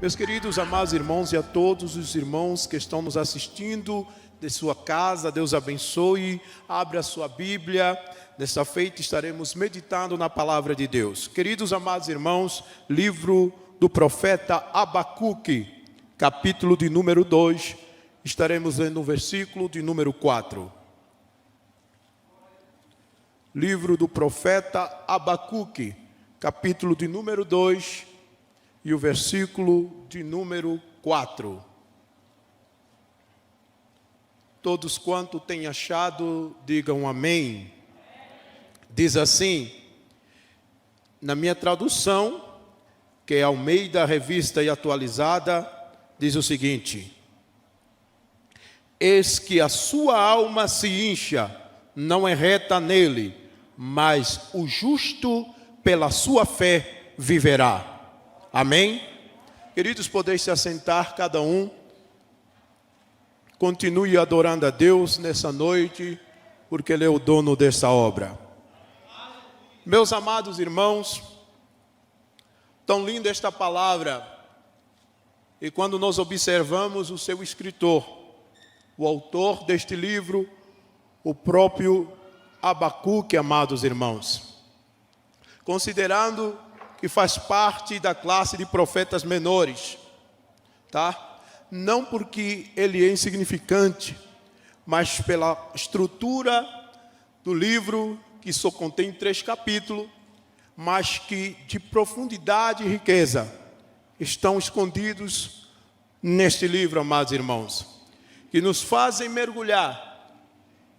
Meus queridos, amados irmãos e a todos os irmãos que estão nos assistindo de sua casa, Deus abençoe, abre a sua Bíblia. Nesta feita estaremos meditando na palavra de Deus. Queridos amados irmãos, livro do profeta Abacuque, capítulo de número 2, estaremos lendo o versículo de número 4. Livro do profeta Abacuque, capítulo de número 2 e o versículo de número 4. Todos quanto têm achado, digam amém. Diz assim, na minha tradução, que é Almeida, Revista e Atualizada, diz o seguinte: eis que a sua alma se incha, não é reta nele, mas o justo pela sua fé viverá. Amém? Queridos, podeis se assentar cada um. Continue adorando a Deus nessa noite, porque Ele é o dono dessa obra. Meus amados irmãos, tão linda esta palavra. E quando nós observamos o seu escritor, o autor deste livro, o próprio Abacuque, amados irmãos, considerando que faz parte da classe de profetas menores, tá? Não porque ele é insignificante, mas pela estrutura do livro, que só contém 3 capítulos, mas que de profundidade e riqueza estão escondidos neste livro, amados irmãos, que nos fazem mergulhar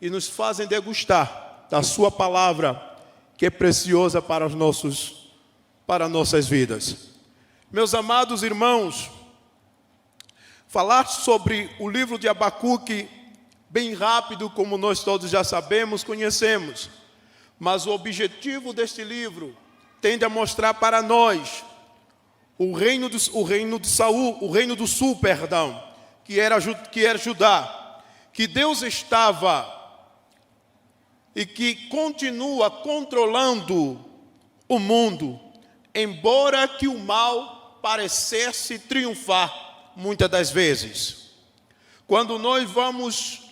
e nos fazem degustar da sua palavra, que é preciosa para nossas vidas. Meus amados irmãos, falar sobre o livro de Abacuque, bem rápido, como nós todos já sabemos, conhecemos, mas o objetivo deste livro tende a mostrar para nós o reino do sul, que era Judá, que Deus estava e que continua controlando o mundo, embora que o mal parecesse triunfar muitas das vezes. Quando nós vamos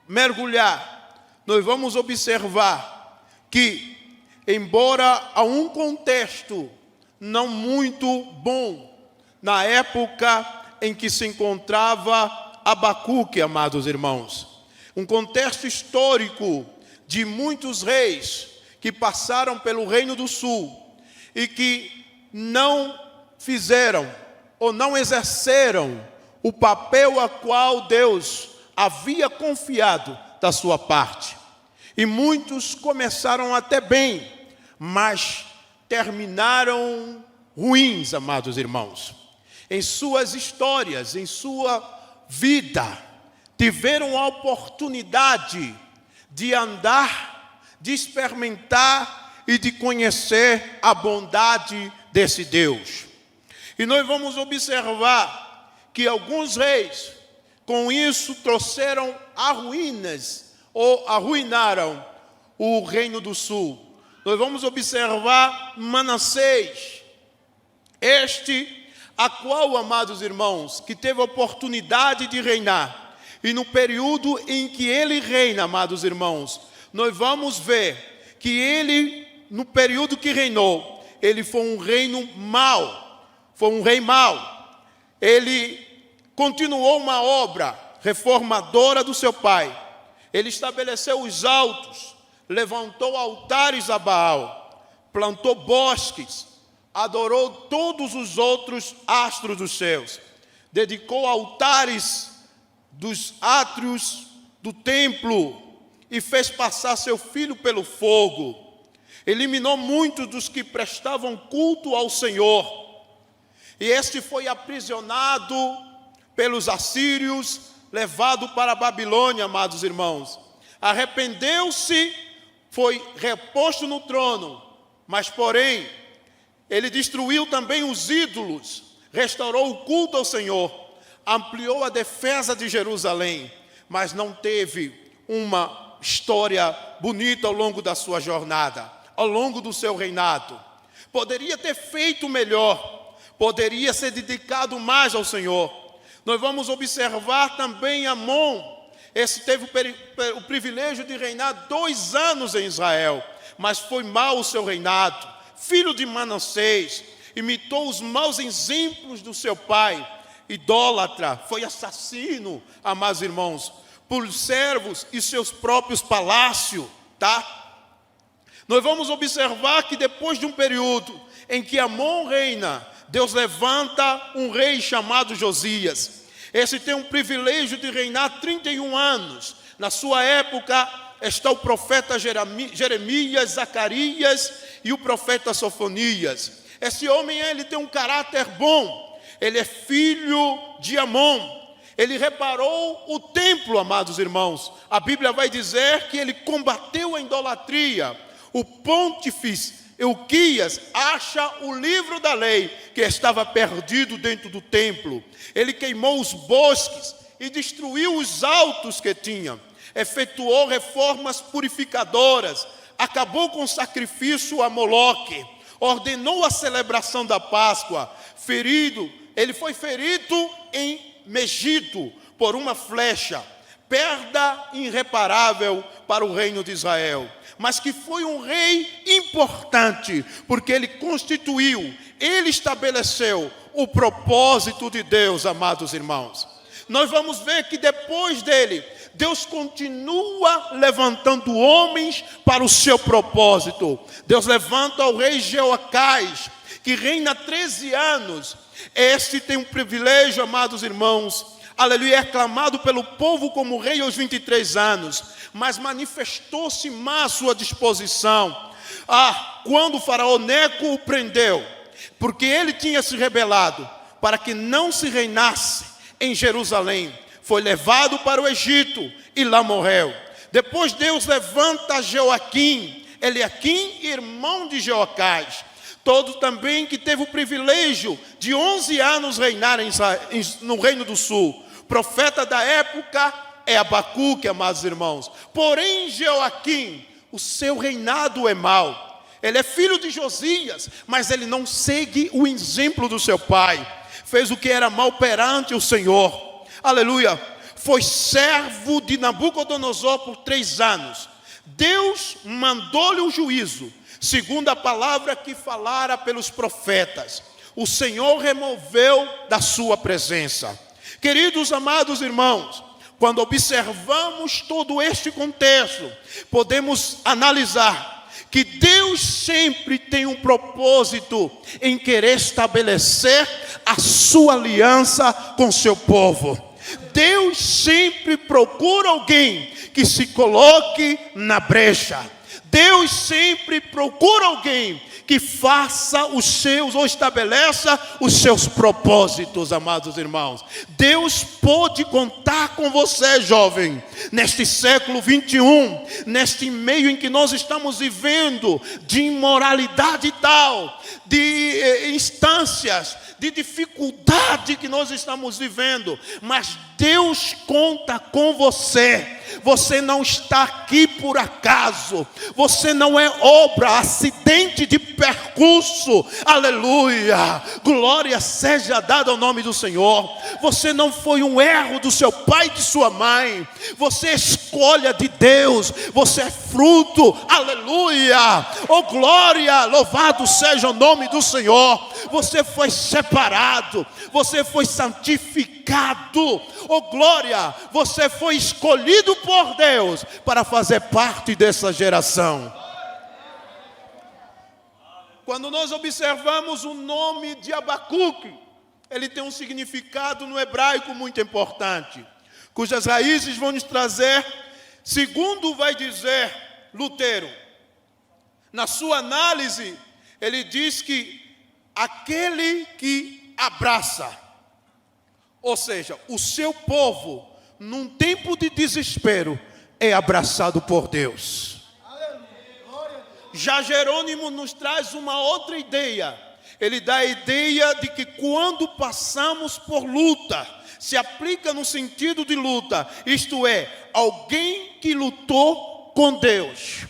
mergulhar, nós vamos observar que, embora há um contexto não muito bom, na época em que se encontrava Abacuque, amados irmãos, um contexto histórico de muitos reis que passaram pelo Reino do Sul e que não fizeram ou não exerceram o papel a qual Deus havia confiado da sua parte. E muitos começaram até bem, mas terminaram ruins, amados irmãos. Em suas histórias, em sua vida, tiveram a oportunidade de andar, de experimentar e de conhecer a bondade desse Deus. E nós vamos observar que alguns reis, com isso, trouxeram a ruínas, ou arruinaram o Reino do Sul. Nós vamos observar Manassés, a qual, amados irmãos, que teve a oportunidade de reinar. E no período em que ele reina, amados irmãos, nós vamos ver que ele, no período que reinou, ele foi um reino mau, foi um rei mau. Ele continuou uma obra reformadora do seu pai. Ele estabeleceu os altos, levantou altares a Baal, plantou bosques, adorou todos os outros astros dos céus, dedicou altares dos átrios do templo e fez passar seu filho pelo fogo. Eliminou muitos dos que prestavam culto ao Senhor. E este foi aprisionado pelos assírios, levado para a Babilônia, amados irmãos. Arrependeu-se, foi reposto no trono, mas porém, ele destruiu também os ídolos, restaurou o culto ao Senhor, ampliou a defesa de Jerusalém, mas não teve uma história bonita ao longo da sua jornada, ao longo do seu reinado. Poderia ter feito melhor, poderia ser dedicado mais ao Senhor. Nós vamos observar também Amon. Esse teve o privilégio de reinar 2 anos em Israel, mas foi mau o seu reinado. Filho de Manassés, imitou os maus exemplos do seu pai, idólatra, foi assassino, amados irmãos, por servos e seus próprios palácios, tá? Nós vamos observar que depois de um período em que Amon reina, Deus levanta um rei chamado Josias. Esse tem o privilégio de reinar 31 anos. Na sua época está o profeta Jeremias, Zacarias e o profeta Sofonias. Esse homem, ele tem um caráter bom. Ele é filho de Amon. Ele reparou o templo, amados irmãos. A Bíblia vai dizer que ele combateu a idolatria. O pontífice Euquias acha o livro da lei que estava perdido dentro do templo. Ele queimou os bosques e destruiu os altos que tinha. Efetuou reformas purificadoras. Acabou com o sacrifício a Moloque. Ordenou a celebração da Páscoa. Ele foi ferido em Megido por uma flecha. Perda irreparável para o reino de Israel. Mas que foi um rei importante, porque ele constituiu, ele estabeleceu o propósito de Deus, amados irmãos. Nós vamos ver que depois dele, Deus continua levantando homens para o seu propósito. Deus levanta o rei Jeoacás, que reina 13 anos. Este tem um privilégio, amados irmãos, aleluia, é aclamado pelo povo como rei aos 23 anos, mas manifestou-se má a sua disposição. Quando o faraó Neco o prendeu, porque ele tinha se rebelado, para que não se reinasse em Jerusalém, foi levado para o Egito e lá morreu. Depois Deus levanta Joaquim, Eliaquim, irmão de Jeoacás, todo também que teve o privilégio de 11 anos reinar no Reino do Sul. Profeta da época é Abacuque, amados irmãos. Porém, Joaquim, o seu reinado é mau. Ele é filho de Josias, mas ele não segue o exemplo do seu pai. Fez o que era mal perante o Senhor. Aleluia. Foi servo de Nabucodonosor por 3 anos. Deus mandou-lhe o juízo, segundo a palavra que falara pelos profetas. O Senhor removeu da sua presença. Queridos amados irmãos, quando observamos todo este contexto, podemos analisar que Deus sempre tem um propósito em querer estabelecer a sua aliança com seu povo. Deus sempre procura alguém que se coloque na brecha. Deus sempre procura alguém que faça os seus, ou estabeleça os seus propósitos, amados irmãos. Deus pode contar com você, jovem, neste século 21, neste meio em que nós estamos vivendo, de imoralidade tal, de instâncias, de dificuldade que nós estamos vivendo, mas Deus conta com você. Você não está aqui por acaso, você não é obra, acidente de percurso, aleluia, glória seja dada ao nome do Senhor. Você não foi um erro do seu pai e de sua mãe, você é escolha de Deus, você é fruto, aleluia, oh glória, louvado seja o nome do Senhor. Você foi separado, você foi santificado, oh glória, você foi escolhido por Deus para fazer parte dessa geração. Quando nós observamos o nome de Abacuque, ele tem um significado no hebraico muito importante, cujas raízes vão nos trazer, segundo vai dizer Lutero, na sua análise, ele diz que aquele que abraça, ou seja, o seu povo, num tempo de desespero, é abraçado por Deus. Já Jerônimo nos traz uma outra ideia. Ele dá a ideia de que quando passamos por luta, se aplica no sentido de luta, isto é, alguém que lutou com Deus.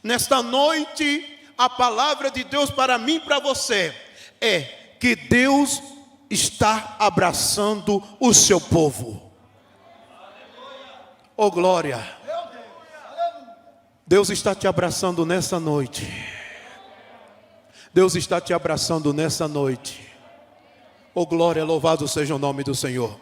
Nesta noite, a palavra de Deus para mim e para você é que Deus está abraçando o seu povo. Oh glória! Deus está te abraçando nessa noite. Deus está te abraçando nessa noite. Oh glória, louvado seja o nome do Senhor.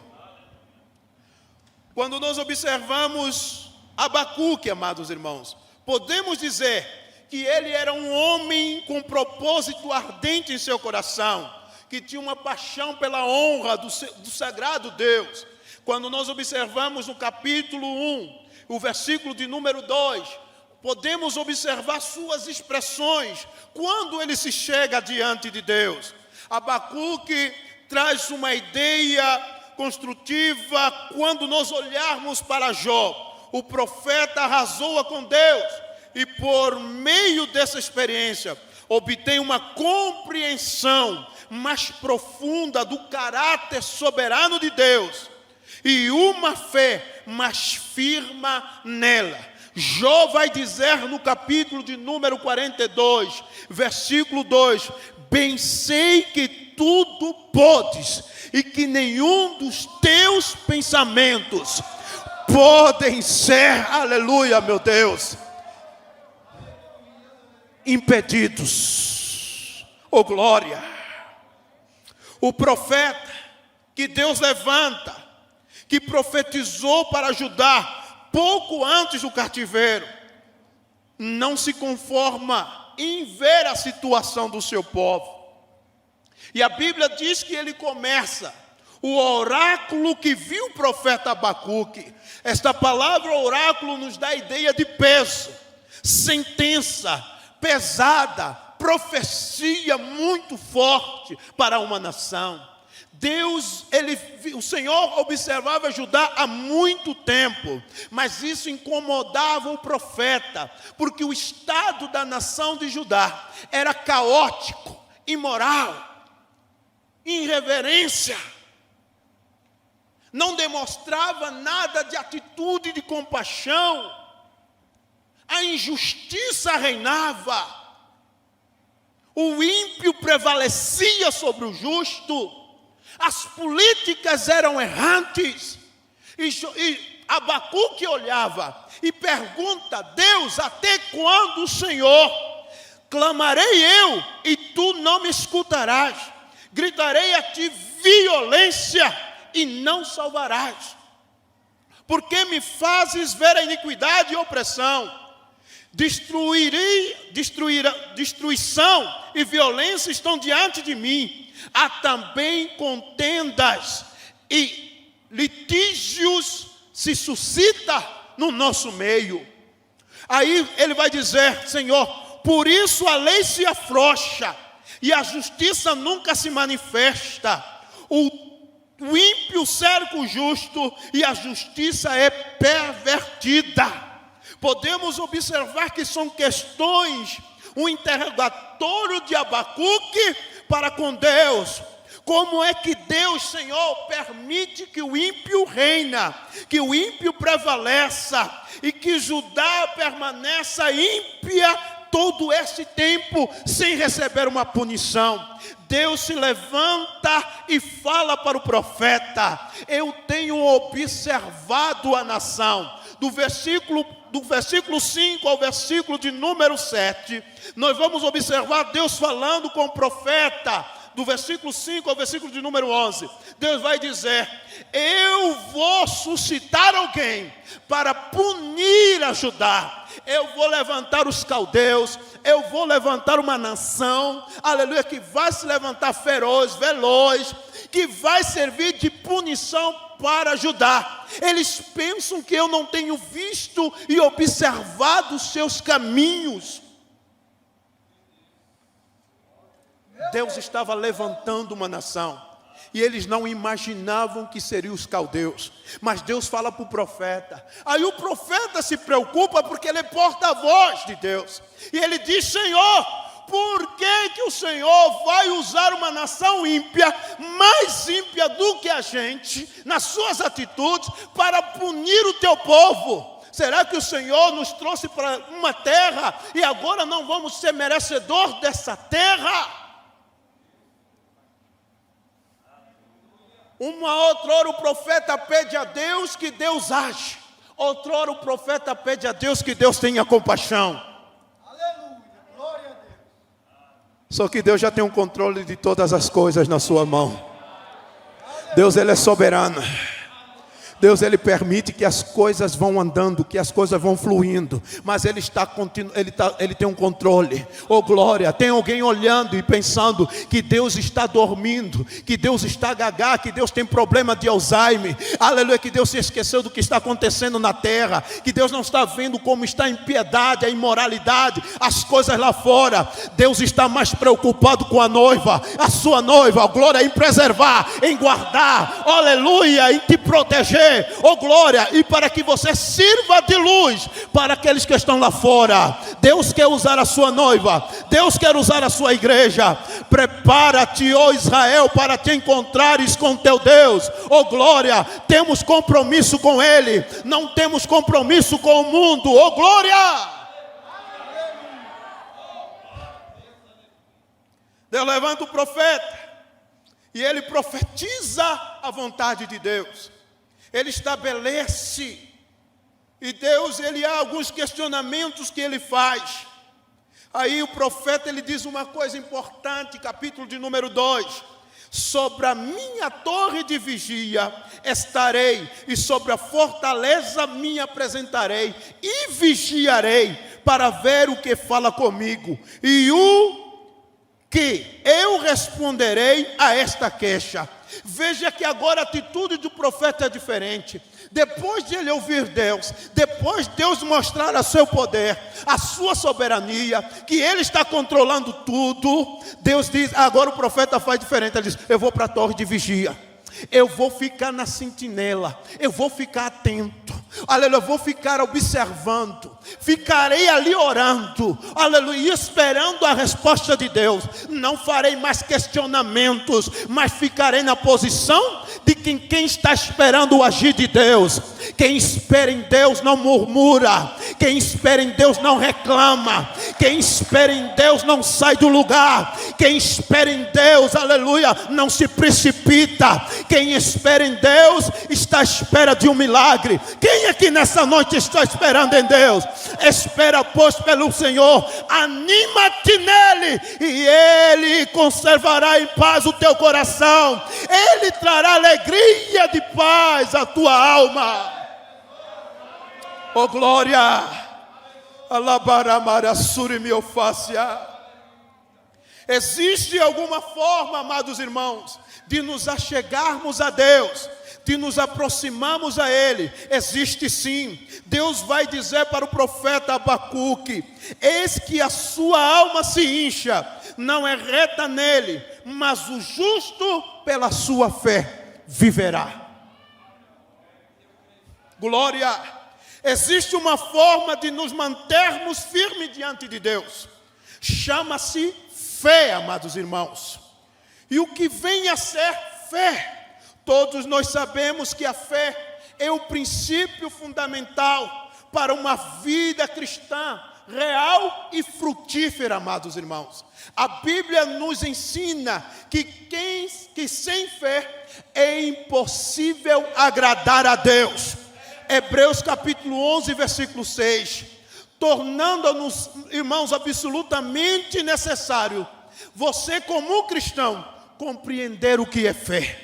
Quando nós observamos Abacuque, amados irmãos, podemos dizer que ele era um homem com propósito ardente em seu coração, que tinha uma paixão pela honra do sagrado Deus. Quando nós observamos no capítulo 1, o versículo de número 2, podemos observar suas expressões quando ele se chega diante de Deus. Abacuque traz uma ideia construtiva quando nós olharmos para Jó. O profeta arrasou com Deus e por meio dessa experiência obtém uma compreensão mais profunda do caráter soberano de Deus e uma fé mais firma nela. Jó vai dizer no capítulo de número 42, versículo 2: bem sei que tudo podes e que nenhum dos teus pensamentos podem ser, aleluia, meu Deus, impedidos. Oh glória! O profeta que Deus levanta, que profetizou para Judá pouco antes do cativeiro, não se conforma em ver a situação do seu povo. E a Bíblia diz que ele começa o oráculo que viu o profeta Abacuque. Esta palavra oráculo nos dá a ideia de peso, sentença pesada, profecia muito forte para uma nação. O Senhor observava Judá há muito tempo, mas isso incomodava o profeta, porque o estado da nação de Judá era caótico, imoral, irreverência, não demonstrava nada de atitude de compaixão, a injustiça reinava, o ímpio prevalecia sobre o justo, as políticas eram errantes, e Abacuque olhava e pergunta: Deus, até quando, Senhor? Clamarei eu e tu não me escutarás, gritarei a ti violência e não salvarás. Porque me fazes ver a iniquidade e opressão? Destruição e violência estão diante de mim. Há também contendas e litígios se suscita no nosso meio. Aí ele vai dizer: Senhor, por isso a lei se afrouxa e a justiça nunca se manifesta. O ímpio cerca o justo e a justiça é pervertida. Podemos observar que são questões, um interrogatório de Abacuque para com Deus. Como é que Deus, Senhor, permite que o ímpio reina, que o ímpio prevaleça e que Judá permaneça ímpia todo esse tempo sem receber uma punição? Deus se levanta e fala para o profeta: eu tenho observado a nação. Do versículo 5 ao versículo de número 7, nós vamos observar Deus falando com o profeta. Do versículo 5 ao versículo de número 11, Deus vai dizer: eu vou suscitar alguém para punir a Judá. Eu vou levantar os caldeus, eu vou levantar uma nação, aleluia, que vai se levantar feroz, veloz, que vai servir de punição para Judá. Eles pensam que eu não tenho visto e observado os seus caminhos. Deus estava levantando uma nação, e eles não imaginavam que seriam os caldeus, mas Deus fala para o profeta. Aí o profeta se preocupa porque ele é porta-voz de Deus, e ele diz: Senhor, por que o Senhor vai usar uma nação ímpia, mais ímpia do que a gente, nas suas atitudes, para punir o teu povo? Será que o Senhor nos trouxe para uma terra e agora não vamos ser merecedores dessa terra? Uma outra hora o profeta pede a Deus que Deus age. Outra hora o profeta pede a Deus que Deus tenha compaixão. Aleluia, glória a Deus. Só que Deus já tem o controle de todas as coisas na sua mão. Deus, Ele é soberano. Deus, Ele permite que as coisas vão andando, que as coisas vão fluindo, mas Ele Ele tem um controle. Oh glória, tem alguém olhando e pensando que Deus está dormindo, que Deus está gagá, que Deus tem problema de Alzheimer, aleluia, que Deus se esqueceu do que está acontecendo na terra, que Deus não está vendo como está a impiedade, a imoralidade, as coisas lá fora. Deus está mais preocupado com a noiva, a sua noiva, oh glória, em preservar, em guardar, aleluia, em te proteger. Oh glória, e para que você sirva de luz para aqueles que estão lá fora. Deus quer usar a sua noiva, Deus quer usar a sua igreja. Prepara-te, ó Israel, para te encontrares com teu Deus. Oh glória, temos compromisso com Ele, não temos compromisso com o mundo. Oh glória. Deus levanta o profeta e ele profetiza a vontade de Deus. Ele estabelece, e Deus, ele há alguns questionamentos que ele faz. Aí o profeta, ele diz uma coisa importante, capítulo de número 2: sobre a minha torre de vigia estarei, e sobre a fortaleza me apresentarei, e vigiarei para ver o que fala comigo, e o que eu responderei a esta queixa. Veja que agora a atitude do profeta é diferente. Depois de ele ouvir Deus, depois de Deus mostrar o seu poder, a sua soberania, que ele está controlando tudo, Deus diz, agora o profeta faz diferente. Ele diz, eu vou para a torre de vigia, eu vou ficar na sentinela, eu vou ficar atento, aleluia, eu vou ficar observando, ficarei ali orando, aleluia, esperando a resposta de Deus. Não farei mais questionamentos, mas ficarei na posição de quem está esperando o agir de Deus. Quem espera em Deus não murmura, quem espera em Deus não reclama, quem espera em Deus não sai do lugar, quem espera em Deus, aleluia, não se precipita. Quem espera em Deus está à espera de um milagre. Quem aqui nessa noite está esperando em Deus? Espera, pois, pelo Senhor, anima-te nele, e Ele conservará em paz o teu coração, Ele trará alegria de paz à tua alma. Oh glória, alabaramara surimiofácia. Existe alguma forma, amados irmãos, de nos achegarmos a Deus, de nos aproximarmos a Ele? Existe sim. Deus vai dizer para o profeta Abacuque: eis que a sua alma se incha, não é reta nele, mas o justo pela sua fé viverá. Glória. Existe uma forma de nos mantermos firmes diante de Deus, chama-se fé, amados irmãos. E o que vem a ser fé? Todos nós sabemos que a fé é o princípio fundamental para uma vida cristã real e frutífera, amados irmãos. A Bíblia nos ensina que sem fé é impossível agradar a Deus. Hebreus capítulo 11, versículo 6. Tornando-nos, irmãos, absolutamente necessário, você como cristão, compreender o que é fé.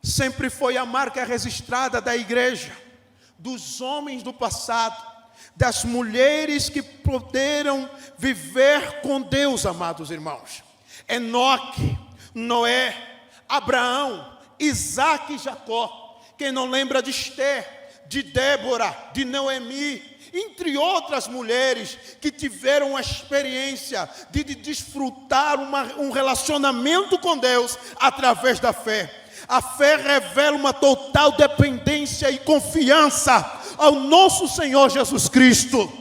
Sempre foi a marca registrada da igreja, dos homens do passado, das mulheres que puderam viver com Deus, amados irmãos. Enoque, Noé, Abraão, Isaac e Jacó. Quem não lembra de Esther, de Débora, de Noemi, entre outras mulheres que tiveram a experiência de desfrutar um relacionamento com Deus através da fé. A fé revela uma total dependência e confiança ao nosso Senhor Jesus Cristo.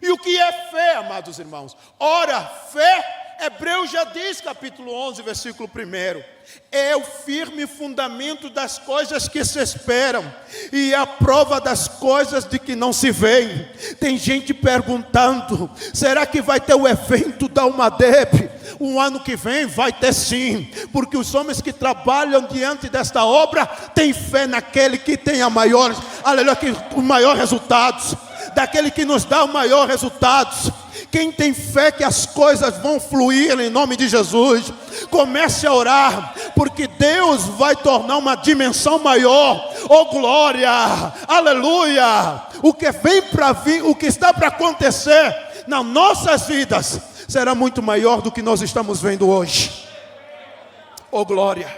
E o que é fé, amados irmãos? Ora, fé Hebreus já diz, capítulo 11, versículo 1, é o firme fundamento das coisas que se esperam e a prova das coisas de que não se veem. Tem gente perguntando, será que vai ter o evento da UMADEB? O ano que vem vai ter sim, porque os homens que trabalham diante desta obra têm fé naquele que tem a maior, aleluia, os maiores resultados, daquele que nos dá o maior resultados. Quem tem fé que as coisas vão fluir em nome de Jesus, comece a orar, porque Deus vai tornar uma dimensão maior. Oh glória, aleluia. O que vem para vir, o que está para acontecer nas nossas vidas será muito maior do que nós estamos vendo hoje. Oh glória.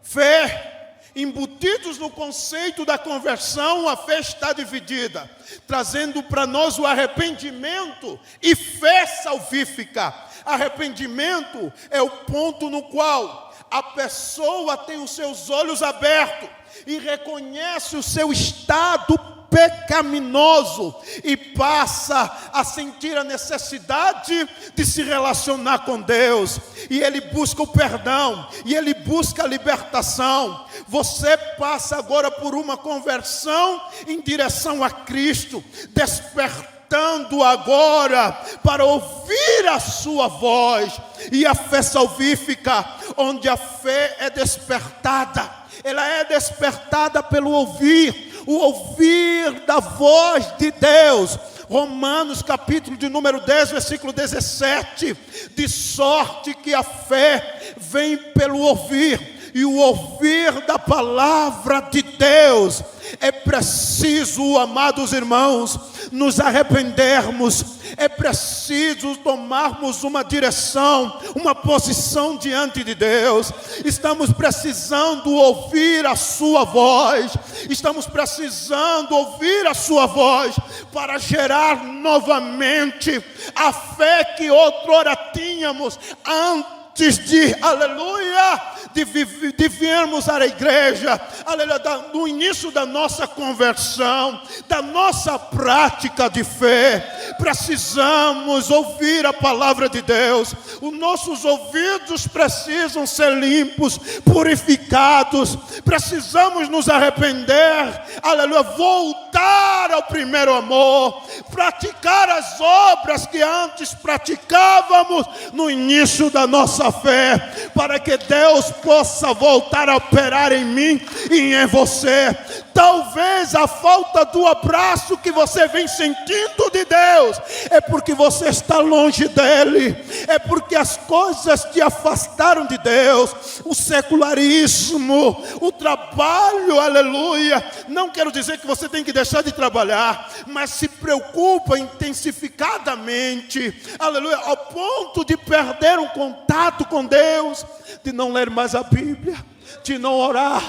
Fé. Embutidos no conceito da conversão, a fé está dividida, trazendo para nós o arrependimento e fé salvífica. Arrependimento é o ponto no qual a pessoa tem os seus olhos abertos e reconhece o seu estado pecaminoso e passa a sentir a necessidade de se relacionar com Deus, e ele busca o perdão, e ele busca a libertação. Você passa agora por uma conversão em direção a Cristo, despertando agora para ouvir a sua voz. E a fé salvífica, onde a fé é despertada, ela é despertada pelo ouvir, o ouvir da voz de Deus. Romanos capítulo de número 10, versículo 17, de sorte que a fé vem pelo ouvir, e o ouvir da palavra de Deus. É preciso, amados irmãos, nos arrependermos, é preciso tomarmos uma direção, uma posição diante de Deus. Estamos precisando ouvir a sua voz, estamos precisando ouvir a sua voz para gerar novamente a fé que outrora tínhamos antes de, aleluia, de virmos à igreja, aleluia, no início da nossa conversão, da nossa prática de fé. Precisamos ouvir a palavra de Deus. Os nossos ouvidos precisam ser limpos, purificados. Precisamos nos arrepender, aleluia, voltar ao primeiro amor, praticar as obras que antes praticávamos no início da nossa fé, para que Deus possa voltar a operar em mim e em você. Talvez a falta do abraço que você vem sentindo de Deus é porque você está longe dele, é porque as coisas te afastaram de Deus, o secularismo, o trabalho, aleluia. Não quero dizer que você tem que deixar de trabalhar, mas se preocupa intensificadamente, aleluia, ao ponto de perder o contato com Deus, de não ler mais a Bíblia, de não orar,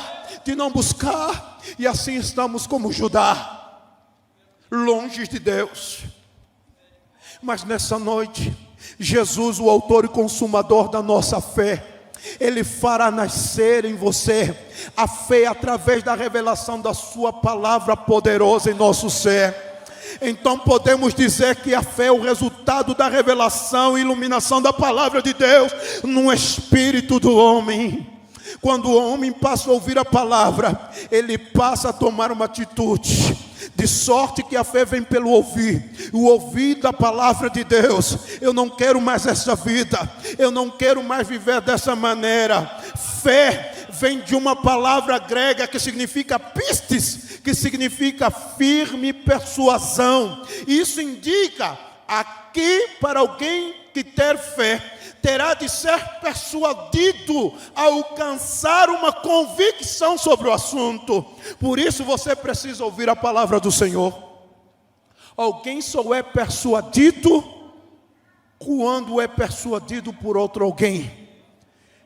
de não buscar. E assim estamos como Judá, longe de Deus. Mas nessa noite, Jesus, o autor e consumador da nossa fé, Ele fará nascer em você a fé através da revelação da sua palavra poderosa em nosso ser. Então podemos dizer que a fé é o resultado da revelação e iluminação da palavra de Deus no espírito do homem. Quando o homem passa a ouvir a palavra, ele passa a tomar uma atitude, de sorte que a fé vem pelo ouvir, o ouvir da palavra de Deus. Eu não quero mais essa vida, eu não quero mais viver dessa maneira. Fé vem de uma palavra grega que significa pistes, que significa firme persuasão. Isso indica aqui, para alguém que ter fé, terá de ser persuadido a alcançar uma convicção sobre o assunto. Por isso você precisa ouvir a palavra do Senhor. Alguém só é persuadido quando é persuadido por outro alguém.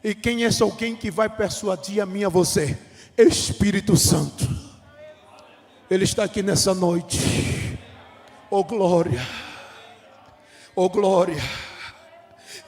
E quem é esse alguém que vai persuadir a mim e a você? Espírito Santo. Ele está aqui nessa noite. Oh glória, oh glória.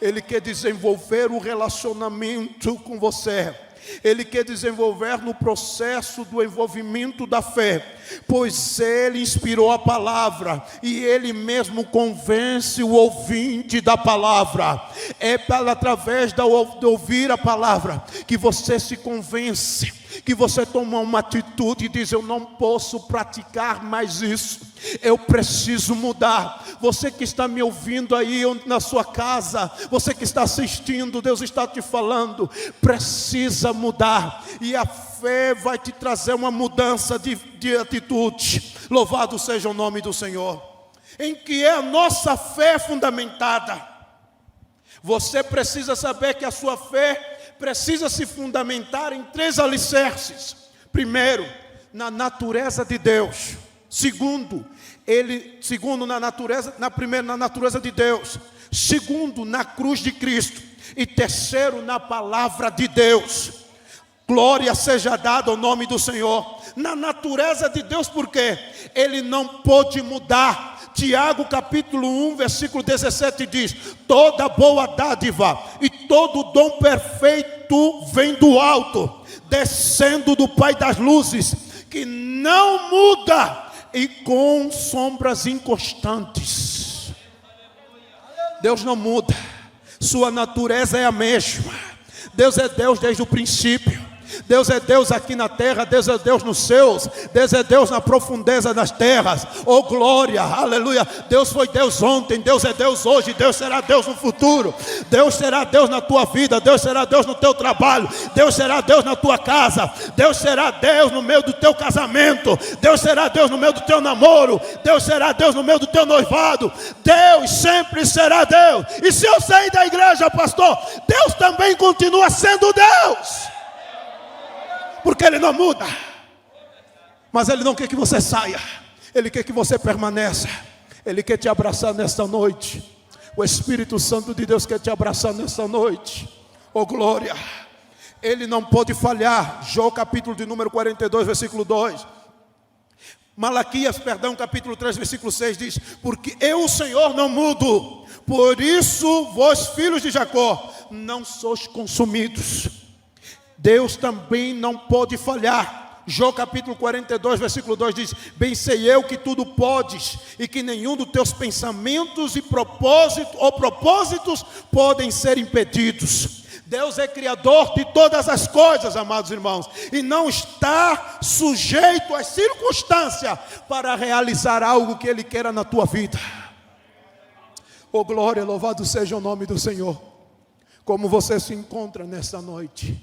Ele quer desenvolver um relacionamento com você. Ele quer desenvolver no processo do envolvimento da fé, pois Ele inspirou a palavra e Ele mesmo convence o ouvinte da palavra. É através de ouvir a palavra que você se convence, que você toma uma atitude e diz: eu não posso praticar mais isso, eu preciso mudar. Você que está me ouvindo aí na sua casa, você que está assistindo, Deus está te falando, precisa mudar, e a fé vai te trazer uma mudança de atitude. Louvado seja o nome do Senhor. Em que é a nossa fé fundamentada? Você precisa saber que a sua fé precisa se fundamentar em 3 alicerces. Primeiro, na natureza de Deus. Segundo, na natureza de Deus. Segundo, na cruz de Cristo. E terceiro, na palavra de Deus. Glória seja dada ao nome do Senhor. Na natureza de Deus, porque Ele não pôde mudar. Tiago capítulo 1, versículo 17 diz: toda boa dádiva e todo dom perfeito vem do alto, descendo do Pai das luzes, que não muda e com sombras inconstantes. Deus não muda, sua natureza é a mesma. Deus é Deus desde o princípio. Deus é Deus aqui na terra, Deus é Deus nos céus, Deus é Deus na profundeza das terras. Oh glória, aleluia. Deus foi Deus ontem, Deus é Deus hoje, Deus será Deus no futuro. Deus será Deus na tua vida, Deus será Deus no teu trabalho, Deus será Deus na tua casa, Deus será Deus no meio do teu casamento, Deus será Deus no meio do teu namoro, Deus será Deus no meio do teu noivado. Deus sempre será Deus. E se eu sair da igreja, pastor, Deus também continua sendo Deus, porque Ele não muda. Mas Ele não quer que você saia, Ele quer que você permaneça. Ele quer te abraçar nesta noite. O Espírito Santo de Deus quer te abraçar nesta noite. Oh glória. Ele não pode falhar. Jó capítulo de número 42, versículo 2. Malaquias, capítulo 3, versículo 6 diz: porque eu, o Senhor, não mudo, por isso vós, filhos de Jacó, não sois consumidos. Deus também não pode falhar. Jó capítulo 42, versículo 2 diz: bem sei eu que tudo podes, e que nenhum dos teus pensamentos e propósitos podem ser impedidos. Deus é criador de todas as coisas, amados irmãos, e não está sujeito às circunstâncias para realizar algo que Ele queira na tua vida. Oh glória, louvado seja o nome do Senhor. Como você se encontra nessa noite?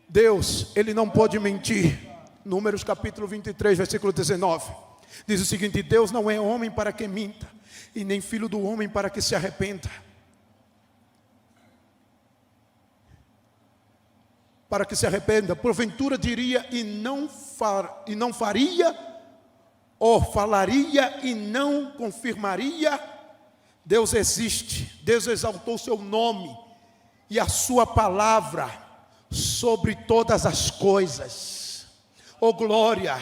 Deus, Ele não pode mentir. Números capítulo 23, versículo 19 diz o seguinte: Deus não é homem para que minta, e nem filho do homem para que se arrependa. Para que se arrependa, porventura diria e não faria, ou falaria e não confirmaria. Deus existe, Deus exaltou o seu nome e a sua palavra sobre todas as coisas. Oh glória,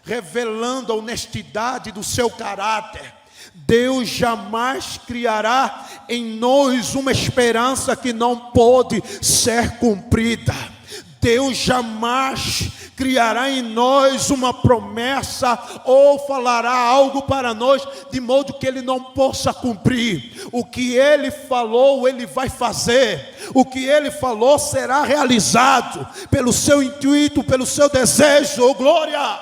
revelando a honestidade do seu caráter. Deus jamais criará em nós uma esperança que não pode ser cumprida. Deus jamais criará em nós uma promessa ou falará algo para nós de modo que Ele não possa cumprir. O que Ele falou, Ele vai fazer. O que Ele falou será realizado pelo seu intuito, pelo seu desejo. Oh glória!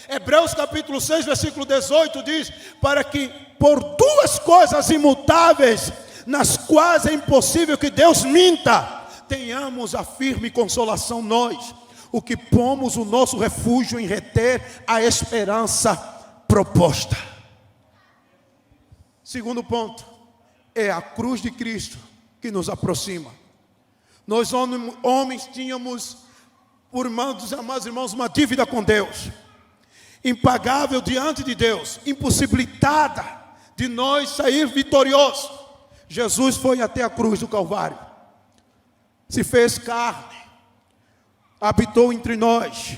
Hebreus capítulo 6, versículo 18 diz: para que por 2 coisas imutáveis, nas quais é impossível que Deus minta, tenhamos a firme consolação nós, o que pomos o nosso refúgio em reter a esperança proposta. Segundo ponto, é a cruz de Cristo que nos aproxima. Nós homens tínhamos, amados irmãos, uma dívida com Deus, impagável diante de Deus, impossibilitada de nós sair vitoriosos. Jesus foi até a cruz do Calvário, se fez carne, habitou entre nós,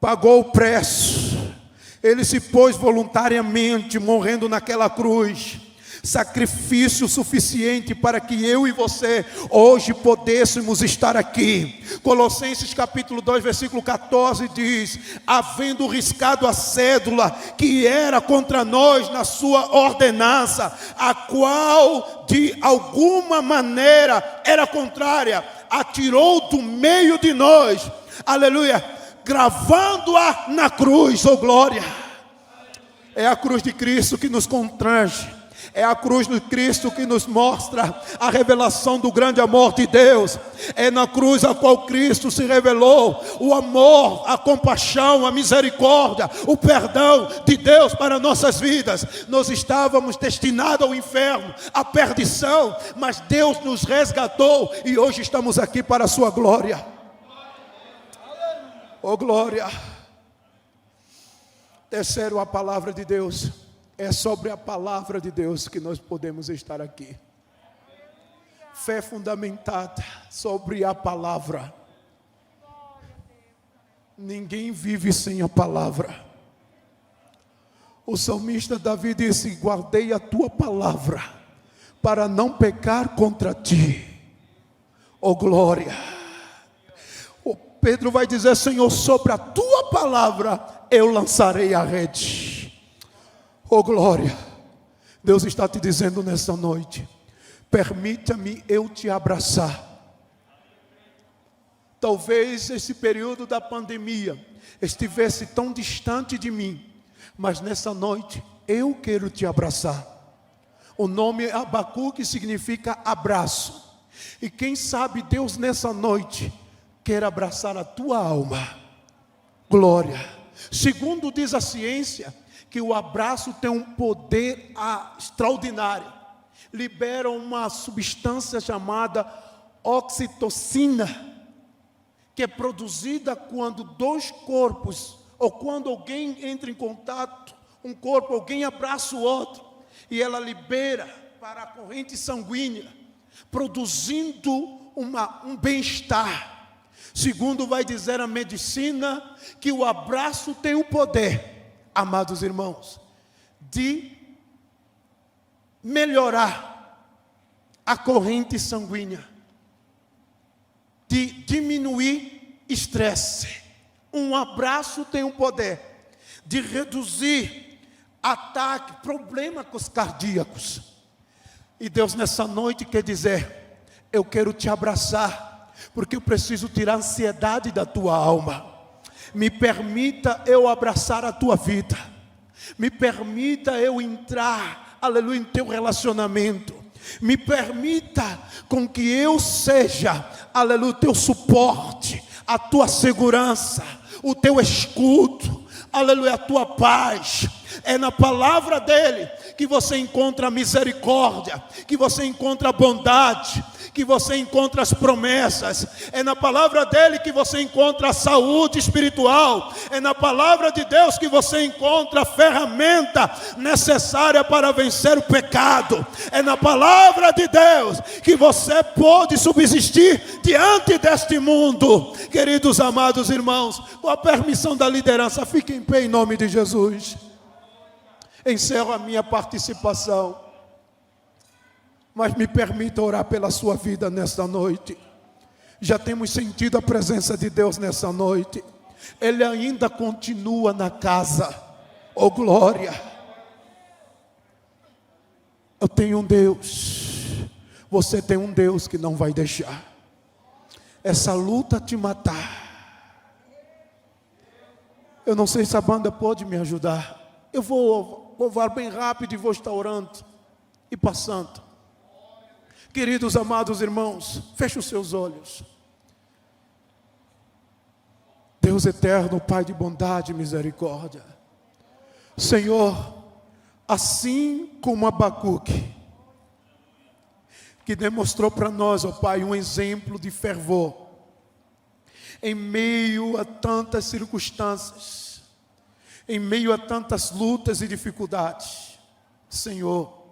pagou o preço. Ele se pôs voluntariamente, morrendo naquela cruz, sacrifício suficiente para que eu e você hoje pudéssemos estar aqui. Colossenses capítulo 2, versículo 14 diz: havendo riscado a cédula que era contra nós na sua ordenança, a qual de alguma maneira era contrária, atirou do meio de nós, aleluia, gravando-a na cruz. Oh glória! É a cruz de Cristo que nos constrange, é a cruz de Cristo que nos mostra a revelação do grande amor de Deus. É na cruz a qual Cristo se revelou o amor, a compaixão, a misericórdia, o perdão de Deus para nossas vidas. Nós estávamos destinados ao inferno, à perdição, mas Deus nos resgatou e hoje estamos aqui para a sua glória. Oh glória! Terceiro, a palavra de Deus. É sobre a palavra de Deus que nós podemos estar aqui. Fé fundamentada sobre a palavra. Ninguém vive sem a palavra. O salmista Davi disse: guardei a tua palavra para não pecar contra ti. Oh glória! O Pedro vai dizer: Senhor, sobre a tua palavra eu lançarei a rede. Oh glória! Deus está te dizendo nessa noite: permita-me eu te abraçar. Talvez esse período da pandemia estivesse tão distante de mim, mas nessa noite eu quero te abraçar. O nome Abacuque significa abraço. E quem sabe Deus nessa noite quer abraçar a tua alma. Glória! Segundo diz a ciência, que o abraço tem um poder extraordinário. Libera uma substância chamada oxitocina, que é produzida quando dois corpos, ou quando alguém entra em contato, um corpo, alguém abraça o outro, e ela libera para a corrente sanguínea, produzindo um bem-estar. Segundo vai dizer a medicina, que o abraço tem o poder, amados irmãos, de melhorar a corrente sanguínea, de diminuir estresse. Um abraço tem o poder de reduzir ataques, problemas cardíacos. E Deus nessa noite quer dizer: eu quero te abraçar, porque eu preciso tirar a ansiedade da tua alma. Me permita eu abraçar a tua vida. Me permita eu entrar, aleluia, em teu relacionamento. Me permita com que eu seja, aleluia, o teu suporte, a tua segurança, o teu escudo, aleluia, a tua paz. É na palavra dele que você encontra a misericórdia, que você encontra a bondade, que você encontra as promessas. É na palavra dele que você encontra a saúde espiritual. É na palavra de Deus que você encontra a ferramenta necessária para vencer o pecado. É na palavra de Deus que você pode subsistir diante deste mundo. Queridos amados irmãos, com a permissão da liderança, fiquem em pé em nome de Jesus. Encerro a minha participação, mas me permita orar pela sua vida nesta noite. Já temos sentido a presença de Deus nessa noite. Ele ainda continua na casa. Oh glória! Eu tenho um Deus. Você tem um Deus que não vai deixar essa luta te matar. Eu não sei se a banda pode me ajudar. Eu vou louvar bem rápido e vou estar orando e passando. Queridos amados irmãos, feche os seus olhos. Deus eterno, Pai de bondade e misericórdia, Senhor, assim como Abacuque, que demonstrou para nós, ó Pai, um exemplo de fervor, em meio a tantas circunstâncias, em meio a tantas lutas e dificuldades, Senhor,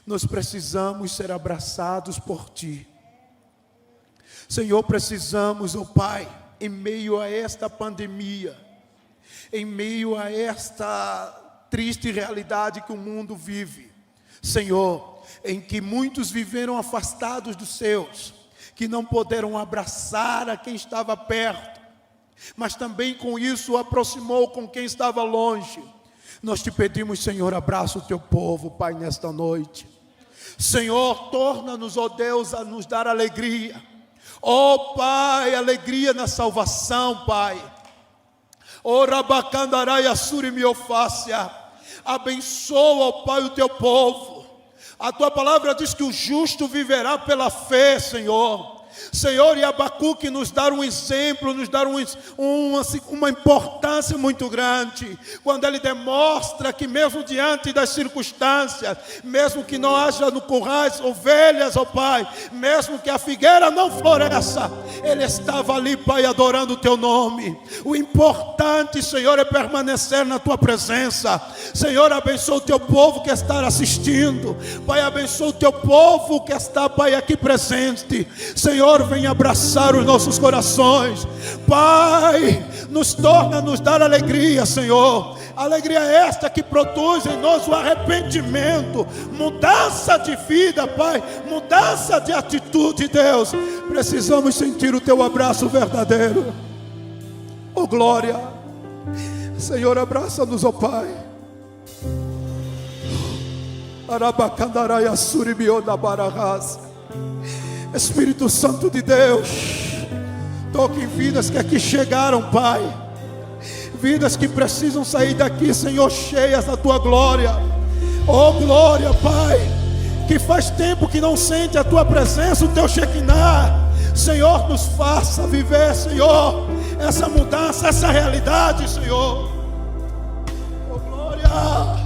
nós precisamos ser abraçados por Ti. Senhor, precisamos, ó Pai, em meio a esta pandemia, em meio a esta triste realidade que o mundo vive, Senhor, em que muitos viveram afastados dos seus, que não puderam abraçar a quem estava perto, mas também com isso o aproximou com quem estava longe. Nós te pedimos, Senhor, abraça o teu povo, Pai, nesta noite. Senhor, torna-nos, ó Deus, a nos dar alegria. Ó Pai, alegria na salvação, Pai. Ó Rabacandarai Assuri Miofácia. Abençoa, ó Pai, o teu povo. A tua palavra diz que o justo viverá pela fé, Senhor. Senhor, e Abacuque nos dá um exemplo, nos dá uma importância muito grande, quando ele demonstra que mesmo diante das circunstâncias, mesmo que não haja no currais ovelhas, ó Pai, mesmo que a figueira não floresça, ele estava ali, Pai, adorando o teu nome. O importante, Senhor, é permanecer na tua presença. Senhor, abençoa o teu povo que está assistindo, Pai, abençoa o teu povo que está, Pai, aqui presente. Senhor, vem abraçar os nossos corações, Pai, nos torna a nos dar alegria, Senhor. Alegria esta que produz em nós o arrependimento, mudança de vida, Pai, mudança de atitude, Deus. Precisamos sentir o teu abraço verdadeiro. Oh glória, Senhor, abraça-nos, ó Pai. Arabacandarai Assuri Bionabarahas. Espírito Santo de Deus, toque em vidas que aqui chegaram, Pai, vidas que precisam sair daqui, Senhor, cheias da tua glória. Oh glória, Pai, que faz tempo que não sente a tua presença, o teu Shekinah. Senhor, nos faça viver, Senhor, essa mudança, essa realidade, Senhor. Oh glória.